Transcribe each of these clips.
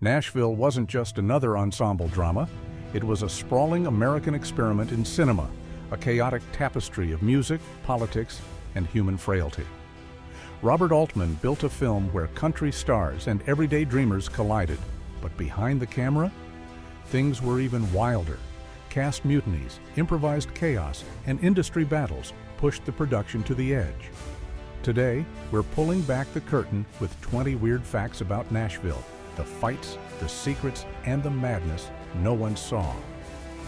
Nashville wasn't just another ensemble drama, it was a sprawling American experiment in cinema, a chaotic tapestry of music, politics, and human frailty. Robert Altman built a film where country stars and everyday dreamers collided, but behind the camera, things were even wilder. Cast mutinies, improvised chaos, and industry battles pushed the production to the edge. Today, we're pulling back the curtain with 20 weird facts about Nashville, the fights, the secrets, and the madness no one saw.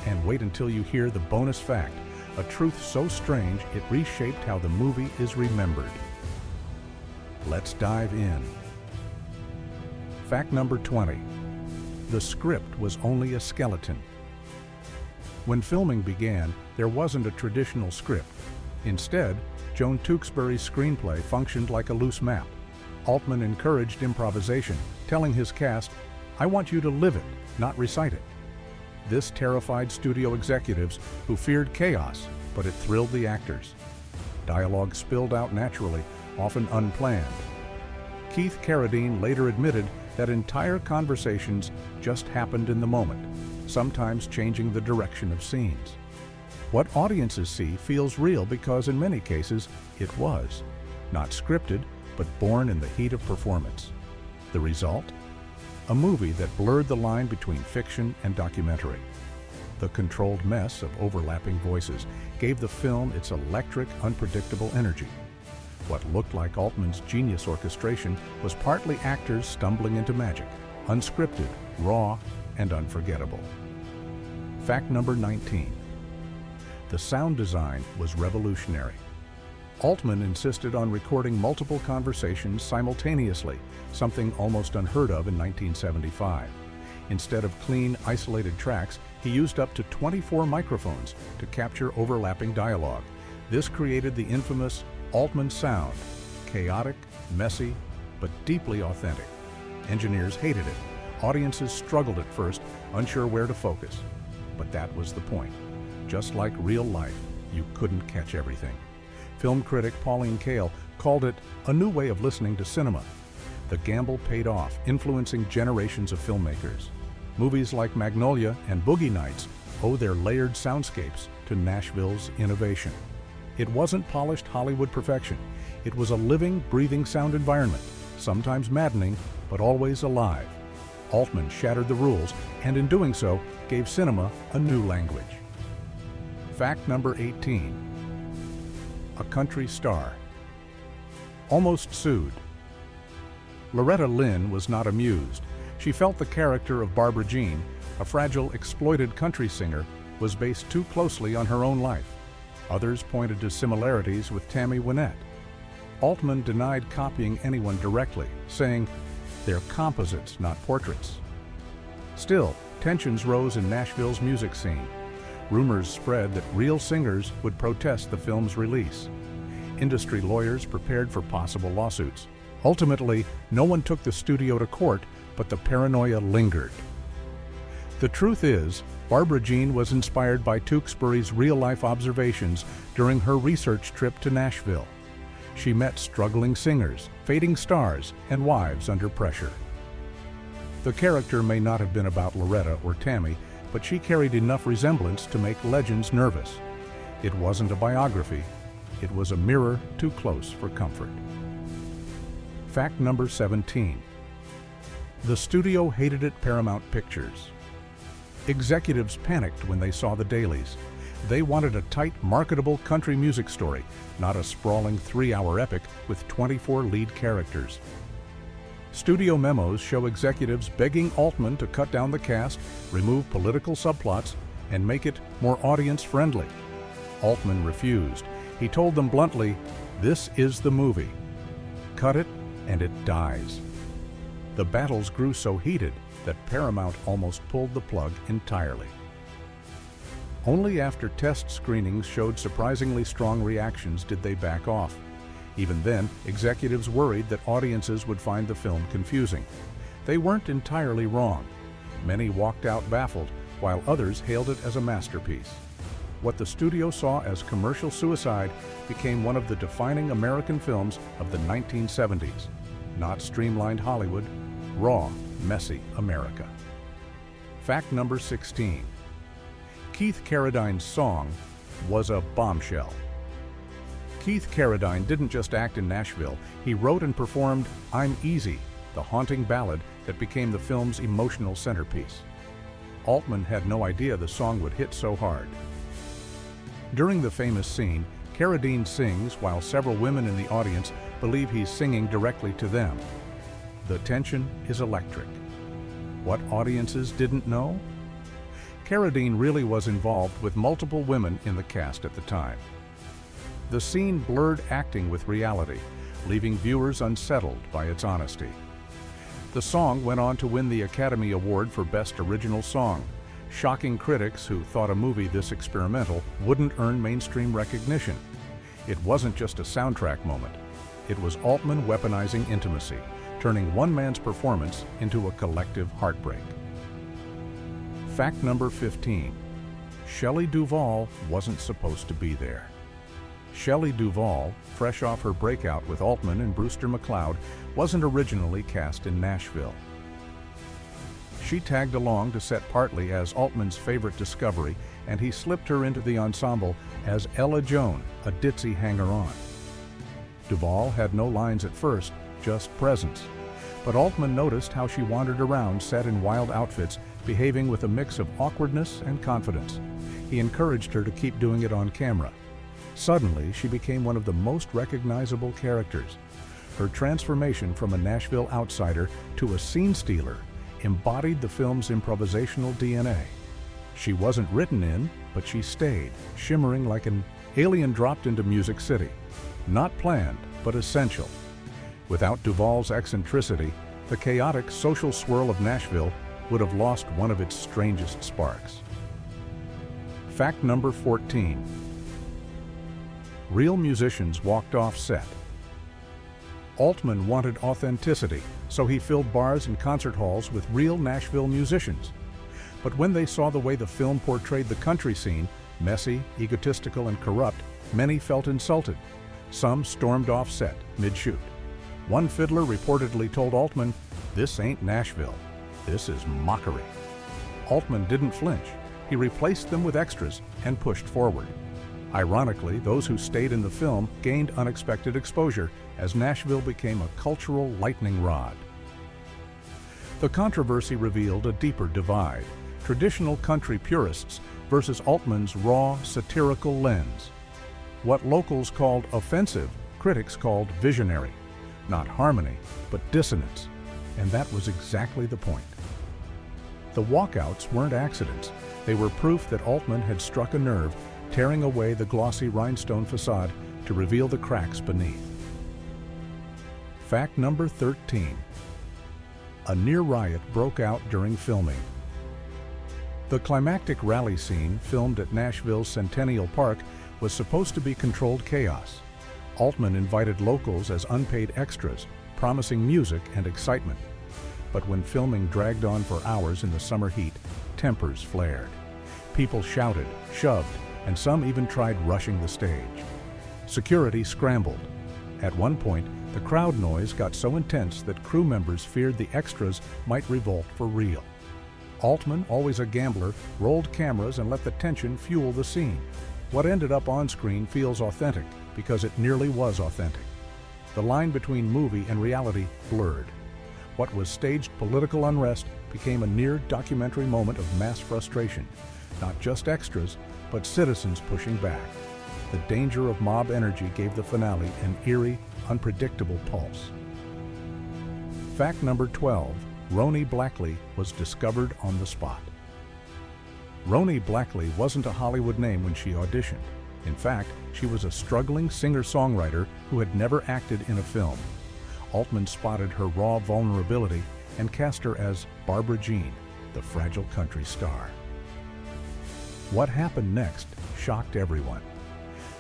And wait until you hear the bonus fact, a truth so strange it reshaped how the movie is remembered. Let's dive in. Fact number 20. The script was only a skeleton. When filming began, there wasn't a traditional script. Instead, Joan Tewksbury's screenplay functioned like a loose map. Altman encouraged improvisation, telling his cast, "I want you to live it, not recite it." This terrified studio executives who feared chaos, but it thrilled the actors. Dialogue spilled out naturally, often unplanned. Keith Carradine later admitted that entire conversations just happened in the moment, sometimes changing the direction of scenes. What audiences see feels real because in many cases it was. Not scripted, but born in the heat of performance. The result? A movie that blurred the line between fiction and documentary. The controlled mess of overlapping voices gave the film its electric, unpredictable energy. What looked like Altman's genius orchestration was partly actors stumbling into magic, unscripted, raw, and unforgettable. Fact number 19. The sound design was revolutionary. Altman insisted on recording multiple conversations simultaneously, something almost unheard of in 1975. Instead of clean, isolated tracks, he used up to 24 microphones to capture overlapping dialogue. This created the infamous Altman sound, chaotic, messy, but deeply authentic. Engineers hated it. Audiences struggled at first, unsure where to focus. But that was the point. Just like real life, you couldn't catch everything. Film critic Pauline Kael called it a new way of listening to cinema. The gamble paid off, influencing generations of filmmakers. Movies like Magnolia and Boogie Nights owe their layered soundscapes to Nashville's innovation. It wasn't polished Hollywood perfection. It was a living, breathing sound environment, sometimes maddening, but always alive. Altman shattered the rules, and in doing so, gave cinema a new language. Fact number 18. A country star. Almost sued. Loretta Lynn was not amused. She felt the character of Barbara Jean, a fragile, exploited country singer, was based too closely on her own life. Others pointed to similarities with Tammy Wynette. Altman denied copying anyone directly, saying, "They're composites, not portraits." Still, tensions rose in Nashville's music scene. Rumors spread that real singers would protest the film's release. Industry lawyers prepared for possible lawsuits. Ultimately, no one took the studio to court, but the paranoia lingered. The truth is, Barbara Jean was inspired by Tewksbury's real-life observations during her research trip to Nashville. She met struggling singers, fading stars, and wives under pressure. The character may not have been about Loretta or Tammy, but she carried enough resemblance to make legends nervous. It wasn't a biography. It was a mirror too close for comfort. Fact number 17. The studio hated it Paramount Pictures. Executives panicked when they saw the dailies. They wanted a tight, marketable country music story, not a sprawling 3-hour epic with 24 lead characters. Studio memos show executives begging Altman to cut down the cast, remove political subplots, and make it more audience-friendly. Altman refused. He told them bluntly, "This is the movie. Cut it, and it dies." The battles grew so heated that Paramount almost pulled the plug entirely. Only after test screenings showed surprisingly strong reactions did they back off. Even then, executives worried that audiences would find the film confusing. They weren't entirely wrong. Many walked out baffled, while others hailed it as a masterpiece. What the studio saw as commercial suicide became one of the defining American films of the 1970s. Not streamlined Hollywood, raw, messy America. Fact number 16. Keith Carradine's song was a bombshell. Keith Carradine didn't just act in Nashville, he wrote and performed I'm Easy, the haunting ballad that became the film's emotional centerpiece. Altman had no idea the song would hit so hard. During the famous scene, Carradine sings while several women in the audience believe he's singing directly to them. The tension is electric. What audiences didn't know? Carradine really was involved with multiple women in the cast at the time. The scene blurred acting with reality, leaving viewers unsettled by its honesty. The song went on to win the Academy Award for Best Original Song, shocking critics who thought a movie this experimental wouldn't earn mainstream recognition. It wasn't just a soundtrack moment. It was Altman weaponizing intimacy, turning one man's performance into a collective heartbreak. Fact number 15. Shelley Duvall wasn't supposed to be there. Shelley Duvall, fresh off her breakout with Altman and Brewster McCloud, wasn't originally cast in Nashville. She tagged along to set partly as Altman's favorite discovery, and he slipped her into the ensemble as Ella Joan, a ditzy hanger-on. Duvall had no lines at first, just presence. But Altman noticed how she wandered around set in wild outfits, behaving with a mix of awkwardness and confidence. He encouraged her to keep doing it on camera. Suddenly, she became one of the most recognizable characters. Her transformation from a Nashville outsider to a scene stealer embodied the film's improvisational DNA. She wasn't written in, but she stayed, shimmering like an alien dropped into Music City. Not planned, but essential. Without Duvall's eccentricity, the chaotic social swirl of Nashville would have lost one of its strangest sparks. Fact number 14. Real musicians walked off set. Altman wanted authenticity, so he filled bars and concert halls with real Nashville musicians. But when they saw the way the film portrayed the country scene, messy, egotistical, and corrupt, many felt insulted. Some stormed off set mid-shoot. One fiddler reportedly told Altman, "This ain't Nashville. This is mockery." Altman didn't flinch. He replaced them with extras and pushed forward. Ironically, those who stayed in the film gained unexpected exposure as Nashville became a cultural lightning rod. The controversy revealed a deeper divide: traditional country purists versus Altman's raw, satirical lens. What locals called offensive, critics called visionary. Not harmony, but dissonance. And that was exactly the point. The walkouts weren't accidents. They were proof that Altman had struck a nerve, tearing away the glossy rhinestone facade to reveal the cracks beneath. Fact number 13. A near riot broke out during filming. The climactic rally scene, filmed at Nashville's Centennial Park, was supposed to be controlled chaos. Altman invited locals as unpaid extras, promising music and excitement. But when filming dragged on for hours in the summer heat, tempers flared. People shouted, shoved, and some even tried rushing the stage. Security scrambled. At one point, the crowd noise got so intense that crew members feared the extras might revolt for real. Altman, always a gambler, rolled cameras and let the tension fuel the scene. What ended up on screen feels authentic because it nearly was authentic. The line between movie and reality blurred. What was staged political unrest became a near documentary moment of mass frustration. Not just extras, but citizens pushing back. The danger of mob energy gave the finale an eerie, unpredictable pulse. Fact number 12. Ronee Blakley was discovered on the spot. Ronee Blakley wasn't a Hollywood name when she auditioned. In fact, she was a struggling singer-songwriter who had never acted in a film. Altman spotted her raw vulnerability and cast her as Barbara Jean, the fragile country star. What happened next shocked everyone.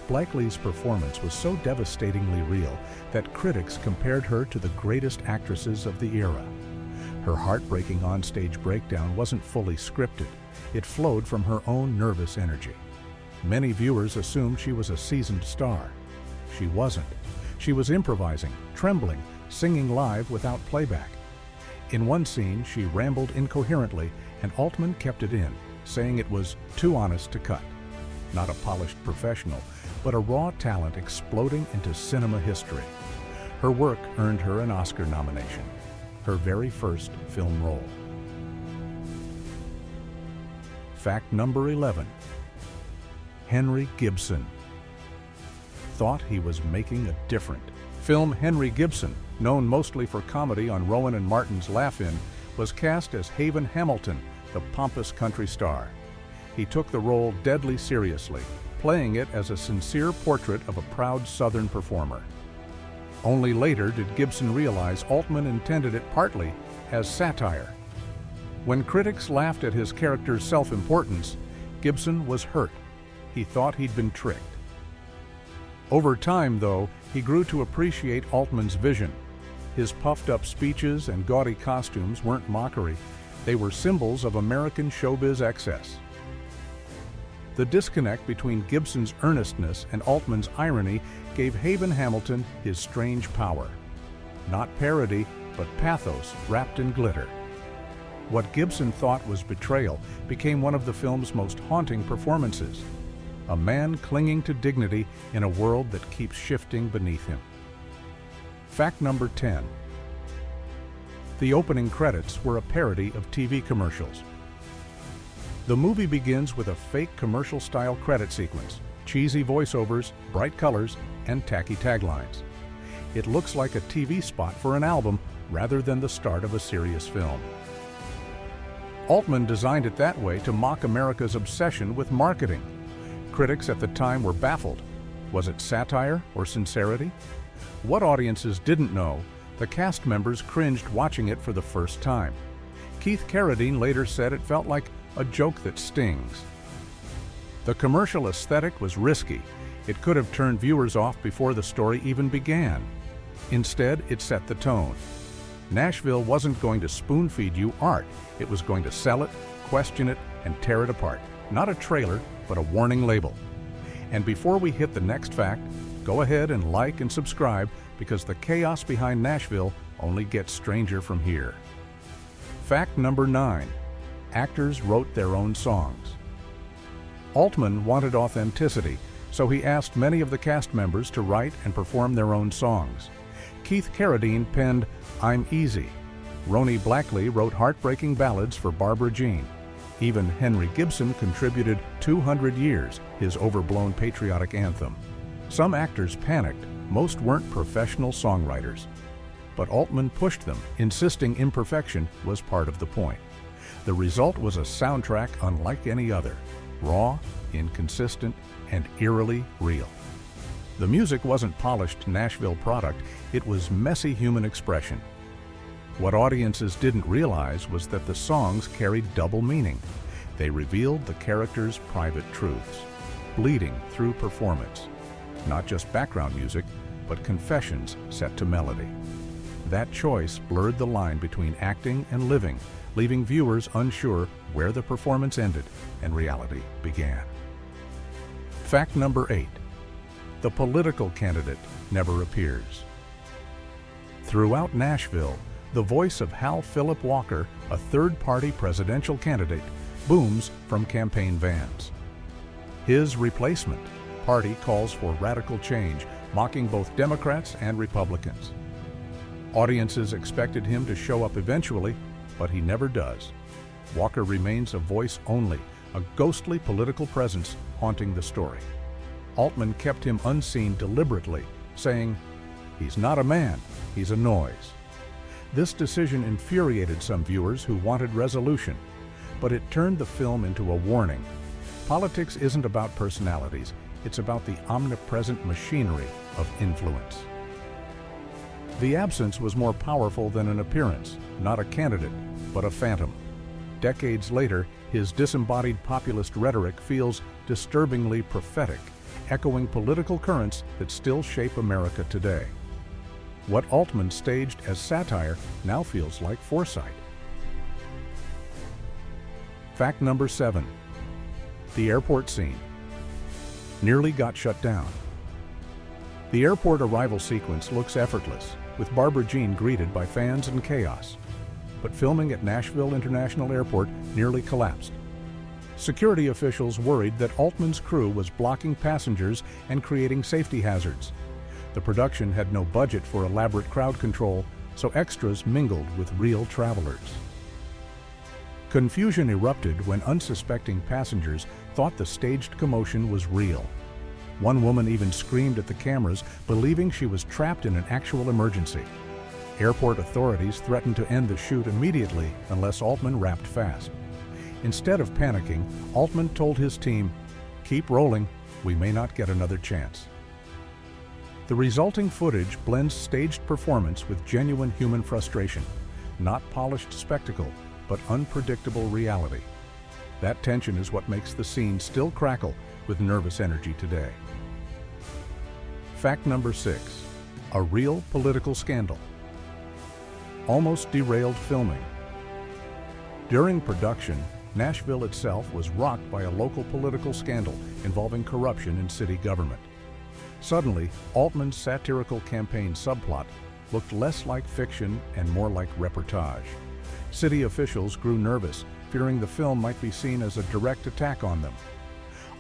Blakley's performance was so devastatingly real that critics compared her to the greatest actresses of the era. Her heartbreaking onstage breakdown wasn't fully scripted. It flowed from her own nervous energy. Many viewers assumed she was a seasoned star. She wasn't. She was improvising, trembling, singing live without playback. In one scene, she rambled incoherently, and Altman kept it in, saying it was too honest to cut. Not a polished professional, but a raw talent exploding into cinema history. Her work earned her an Oscar nomination, her very first film role. Fact number 11. Henry Gibson thought he was making a difference. Film Henry Gibson, known mostly for comedy on Rowan and Martin's Laugh-In, was cast as Haven Hamilton, the pompous country star. He took the role deadly seriously, playing it as a sincere portrait of a proud Southern performer. Only later did Gibson realize Altman intended it partly as satire. When critics laughed at his character's self-importance, Gibson was hurt. He thought he'd been tricked. Over time, though, he grew to appreciate Altman's vision. His puffed-up speeches and gaudy costumes weren't mockery. They were symbols of American showbiz excess. The disconnect between Gibson's earnestness and Altman's irony gave Haven Hamilton his strange power. Not parody, but pathos wrapped in glitter. What Gibson thought was betrayal became one of the film's most haunting performances. A man clinging to dignity in a world that keeps shifting beneath him. Fact number 10. The opening credits were a parody of TV commercials. The movie begins with a fake commercial-style credit sequence, cheesy voiceovers, bright colors, and tacky taglines. It looks like a TV spot for an album rather than the start of a serious film. Altman designed it that way to mock America's obsession with marketing. Critics at the time were baffled. Was it satire or sincerity? What audiences didn't know, the cast members cringed watching it for the first time. Keith Carradine later said it felt like a joke that stings. The commercial aesthetic was risky. It could have turned viewers off before the story even began. Instead, it set the tone. Nashville wasn't going to spoon-feed you art. It was going to sell it, question it, and tear it apart. Not a trailer, but a warning label. And before we hit the next fact, go ahead and like and subscribe, because the chaos behind Nashville only gets stranger from here. Fact number 9. Actors wrote their own songs. Altman wanted authenticity, so he asked many of the cast members to write and perform their own songs. Keith Carradine penned I'm Easy. Ronee Blakley wrote heartbreaking ballads for Barbara Jean. Even Henry Gibson contributed 200 Years, his overblown patriotic anthem. Some actors panicked. Most weren't professional songwriters. But Altman pushed them, insisting imperfection was part of the point. The result was a soundtrack unlike any other, raw, inconsistent, and eerily real. The music wasn't polished Nashville product, it was messy human expression. What audiences didn't realize was that the songs carried double meaning. They revealed the characters' private truths, bleeding through performance. Not just background music, but confessions set to melody. That choice blurred the line between acting and living, leaving viewers unsure where the performance ended and reality began. Fact number 8. The political candidate never appears. Throughout Nashville, the voice of Hal Philip Walker, a third-party presidential candidate, booms from campaign vans. His replacement, Party, calls for radical change, mocking both Democrats and Republicans. Audiences expected him to show up eventually, but he never does. Walker remains a voice only, a ghostly political presence haunting the story. Altman kept him unseen deliberately, saying, "He's not a man, he's a noise." This decision infuriated some viewers who wanted resolution, but it turned the film into a warning. Politics isn't about personalities, it's about the omnipresent machinery of influence. The absence was more powerful than an appearance, not a candidate, but a phantom. Decades later, his disembodied populist rhetoric feels disturbingly prophetic, echoing political currents that still shape America today. What Altman staged as satire now feels like foresight. Fact number 7. The airport scene nearly got shut down. The airport arrival sequence looks effortless, with Barbara Jean greeted by fans and chaos. but filming at Nashville International Airport nearly collapsed. Security officials worried that Altman's crew was blocking passengers and creating safety hazards. The production had no budget for elaborate crowd control, so extras mingled with real travelers. Confusion erupted when unsuspecting passengers thought the staged commotion was real. One woman even screamed at the cameras, believing she was trapped in an actual emergency. Airport authorities threatened to end the shoot immediately unless Altman wrapped fast. Instead of panicking, Altman told his team, "Keep rolling, we may not get another chance." The resulting footage blends staged performance with genuine human frustration, not polished spectacle, but unpredictable reality. That tension is what makes the scene still crackle with nervous energy today. Fact number 6. A real political scandal. Almost derailed filming. During production, Nashville itself was rocked by a local political scandal involving corruption in city government. Suddenly, Altman's satirical campaign subplot looked less like fiction and more like reportage. City officials grew nervous, fearing the film might be seen as a direct attack on them.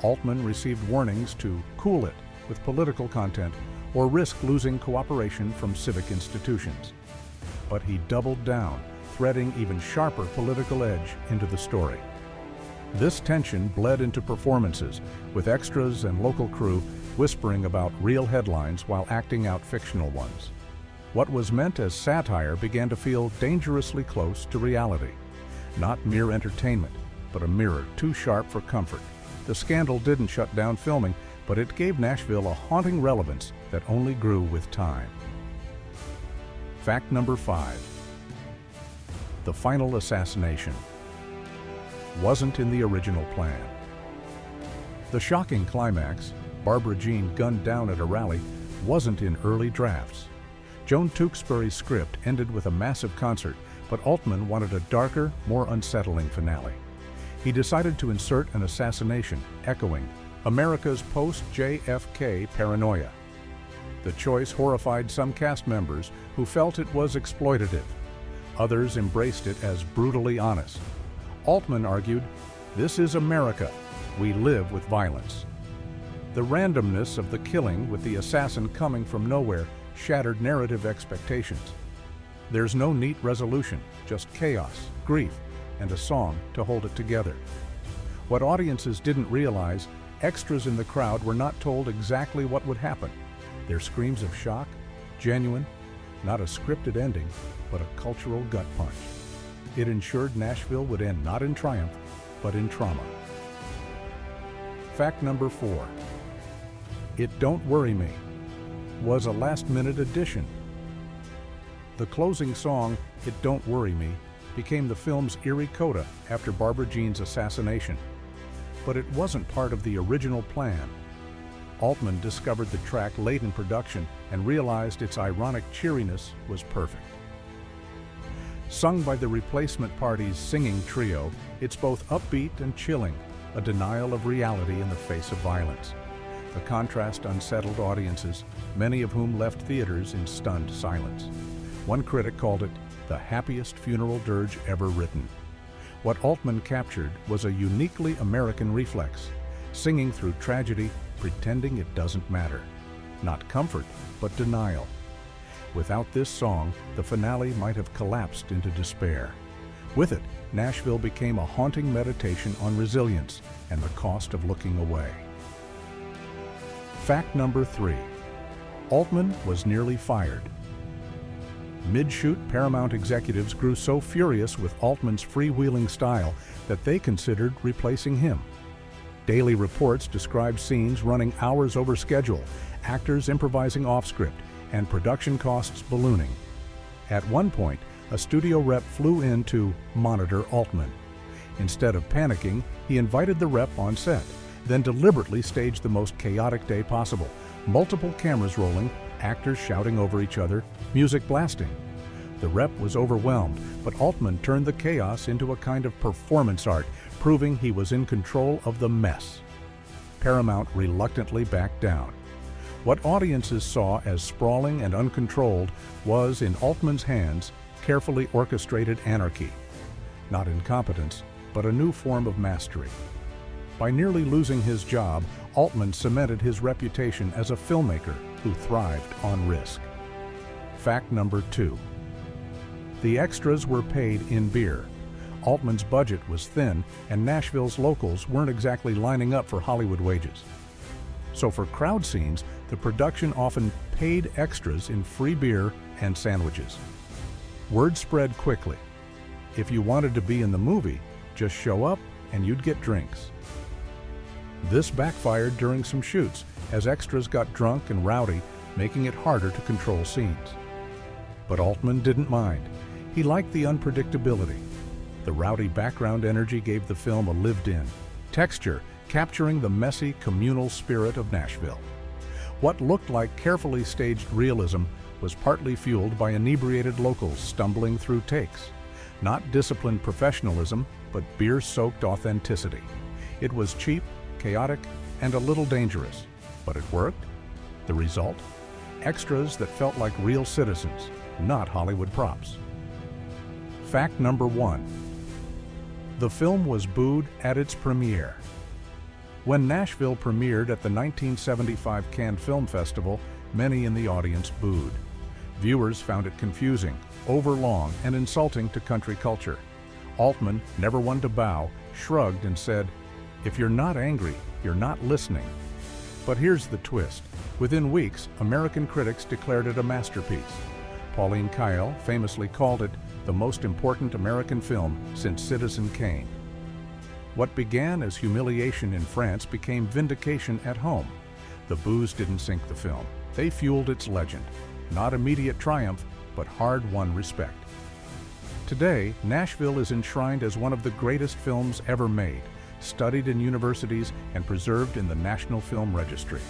Altman received warnings to cool it with political content or risk losing cooperation from civic institutions. But he doubled down, threading even sharper political edge into the story. This tension bled into performances, with extras and local crew whispering about real headlines while acting out fictional ones. What was meant as satire began to feel dangerously close to reality. Not mere entertainment, but a mirror too sharp for comfort. The scandal didn't shut down filming, but it gave Nashville a haunting relevance that only grew with time. Fact number 5. The final assassination wasn't in the original plan. The shocking climax, Barbara Jean gunned down at a rally, wasn't in early drafts. Joan Tewksbury's script ended with a massive concert, but Altman wanted a darker, more unsettling finale. He decided to insert an assassination, echoing America's post-JFK paranoia. The choice horrified some cast members who felt it was exploitative. Others embraced it as brutally honest. Altman argued, "This is America. We live with violence." The randomness of the killing, with the assassin coming from nowhere, shattered narrative expectations. There's no neat resolution, just chaos, grief, and a song to hold it together. What audiences didn't realize, extras in the crowd were not told exactly what would happen. Their screams of shock, genuine, not a scripted ending, but a cultural gut punch. It ensured Nashville would end not in triumph, but in trauma. Fact number 4. It Don't Worry Me was a last-minute addition. The closing song, It Don't Worry Me, became the film's eerie coda after Barbara Jean's assassination. But it wasn't part of the original plan. Altman discovered the track late in production and realized its ironic cheeriness was perfect. Sung by the Replacement Party's singing trio, it's both upbeat and chilling, a denial of reality in the face of violence. The contrast unsettled audiences, many of whom left theaters in stunned silence. One critic called it the happiest funeral dirge ever written. What Altman captured was a uniquely American reflex, singing through tragedy, pretending it doesn't matter. Not comfort, but denial. Without this song, the finale might have collapsed into despair. With it, Nashville became a haunting meditation on resilience and the cost of looking away. Fact number 3. Altman was nearly fired. Mid-shoot Paramount executives grew so furious with Altman's freewheeling style that they considered replacing him. Daily reports described scenes running hours over schedule, actors improvising off-script, and production costs ballooning. At one point, a studio rep flew in to monitor Altman. Instead of panicking, he invited the rep on set, then deliberately staged the most chaotic day possible. Multiple cameras rolling, actors shouting over each other, music blasting. The rep was overwhelmed, but Altman turned the chaos into a kind of performance art, proving he was in control of the mess. Paramount reluctantly backed down. What audiences saw as sprawling and uncontrolled was, in Altman's hands, carefully orchestrated anarchy. Not incompetence, but a new form of mastery. By nearly losing his job, Altman cemented his reputation as a filmmaker who thrived on risk. Fact number 2. The extras were paid in beer. Altman's budget was thin, and Nashville's locals weren't exactly lining up for Hollywood wages. So for crowd scenes, the production often paid extras in free beer and sandwiches. Word spread quickly. If you wanted to be in the movie, just show up and you'd get drinks. This backfired during some shoots, as extras got drunk and rowdy, making it harder to control scenes. But Altman didn't mind. He liked the unpredictability. The rowdy background energy gave the film a lived-in texture, capturing the messy, communal spirit of Nashville. What looked like carefully staged realism was partly fueled by inebriated locals stumbling through takes. Not disciplined professionalism, but beer-soaked authenticity. It was cheap, chaotic, and a little dangerous, but it worked. The result? Extras that felt like real citizens, not Hollywood props. Fact number 1. The film was booed at its premiere. When Nashville premiered at the 1975 Cannes Film Festival, many in the audience booed. Viewers found it confusing, overlong, and insulting to country culture. Altman, never one to bow, shrugged and said, "If you're not angry, you're not listening." But here's the twist. Within weeks, American critics declared it a masterpiece. Pauline Kael famously called it the most important American film since Citizen Kane. What began as humiliation in France became vindication at home. The boos didn't sink the film. They fueled its legend. Not immediate triumph, but hard-won respect. Today, Nashville is enshrined as one of the greatest films ever made, studied in universities and preserved in the National Film Registry.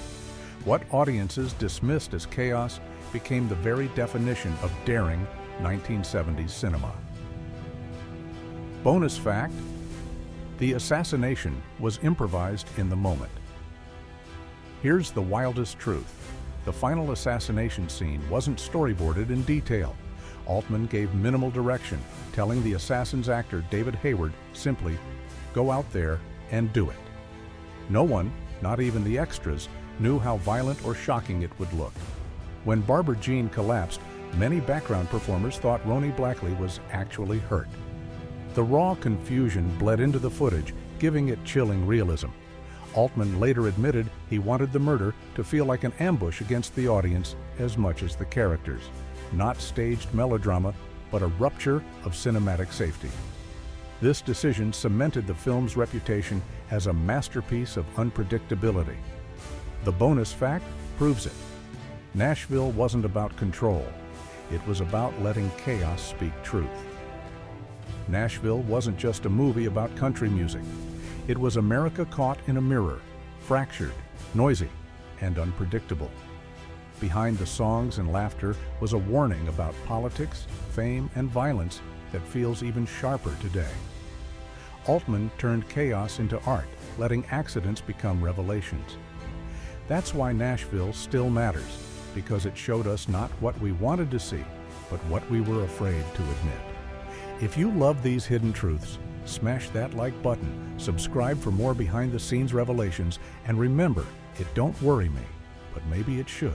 What audiences dismissed as chaos became the very definition of daring 1970s cinema. Bonus fact: the assassination was improvised in the moment. Here's the wildest truth. The final assassination scene wasn't storyboarded in detail. Altman gave minimal direction, telling the assassin's actor David Hayward simply, "Go out there and do it." No one, not even the extras, knew how violent or shocking it would look. When Barbara Jean collapsed, many background performers thought Ronee Blakley was actually hurt. The raw confusion bled into the footage, giving it chilling realism. Altman later admitted he wanted the murder to feel like an ambush against the audience as much as the characters. Not staged melodrama, but a rupture of cinematic safety. This decision cemented the film's reputation as a masterpiece of unpredictability. The bonus fact proves it. Nashville wasn't about control. It was about letting chaos speak truth. Nashville wasn't just a movie about country music. It was America caught in a mirror, fractured, noisy, and unpredictable. Behind the songs and laughter was a warning about politics, fame, and violence that feels even sharper today. Altman turned chaos into art, letting accidents become revelations. That's why Nashville still matters, because it showed us not what we wanted to see, but what we were afraid to admit. If you love these hidden truths, smash that like button, subscribe for more behind-the-scenes revelations, and remember, it don't worry me, but maybe it should.